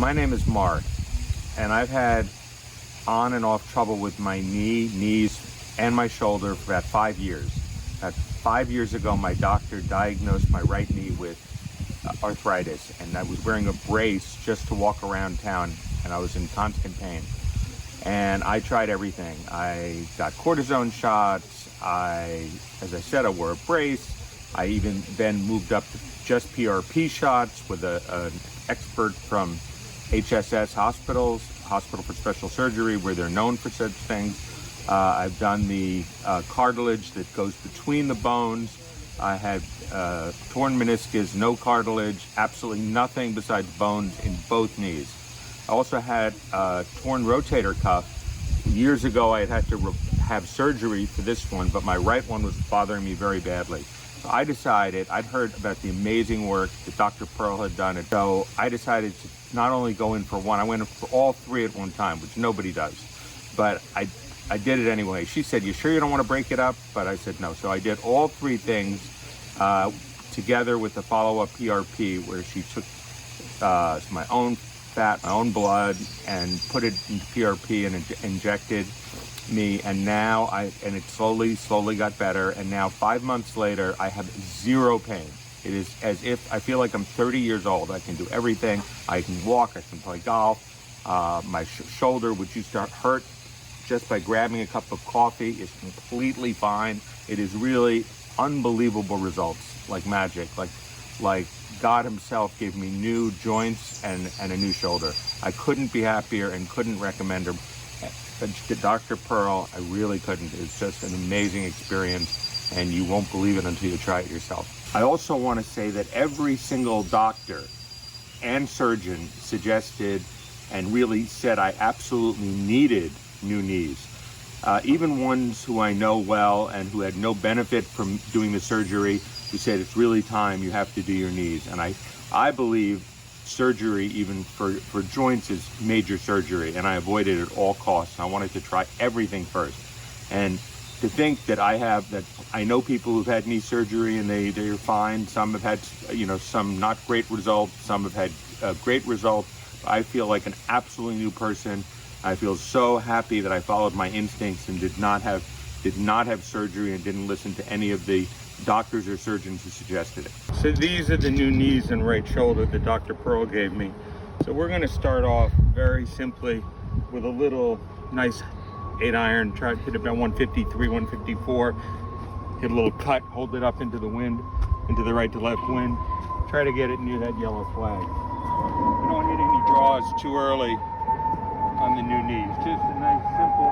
My name is Mark, and I've had on and off trouble with my knees, and my shoulder for about 5 years. About 5 years ago, my doctor diagnosed my right knee with arthritis, and I was wearing a brace just to walk around town, and I was in constant pain. And I tried everything. I got cortisone shots. As I said, I wore a brace. I even then moved up to just PRP shots with an expert from HSS hospitals, Hospital for Special Surgery, where they're known for such things. I've done the cartilage that goes between the bones. I had torn meniscus, no cartilage, absolutely nothing besides bones in both knees. I also had a torn rotator cuff. Years ago, I had to have surgery for this one, but my right one was bothering me very badly. So I decided, I'd heard about the amazing work that Dr. Pearl had done, and so I decided to not only go in for one, I went in for all three at one time, which nobody does. But I did it anyway. She said, "You sure you don't want to break it up?" But I said no. So I did all three things together with the follow-up PRP, where she took my own fat, my own blood, and put it into PRP and injected me. And now it slowly got better. And now 5 months later, I have zero pain. It is as if I feel like I'm 30 years old. I can do everything. I can walk, I can play golf. My shoulder, which used to hurt just by grabbing a cup of coffee, is completely fine. It is really unbelievable results, like magic, like God himself gave me new joints and a new shoulder. I couldn't be happier and couldn't recommend her. Dr. Pearl, I really couldn't. It's just an amazing experience, and you won't believe it until you try it yourself. I also want to say that every single doctor and surgeon suggested and really said I absolutely needed new knees. Even ones who I know well and who had no benefit from doing the surgery, who said it's really time, you have to do your knees. And I believe surgery, even for joints, is major surgery, and I avoided it at all costs. I wanted to try everything first. And to think that I know people who've had knee surgery and they're fine. Some have had, some not great results. Some have had great results. I feel like an absolutely new person. I feel so happy that I followed my instincts and did not have surgery and didn't listen to any of the doctors or surgeons who suggested it. So these are the new knees and right shoulder that Dr. Pearl gave me. So we're going to start off very simply with a little nice 8-iron, try to hit about 153, 154, hit a little cut, hold it up into the wind, into the right to left wind, try to get it near that yellow flag. You don't hit any draws too early on the new knees, just a nice simple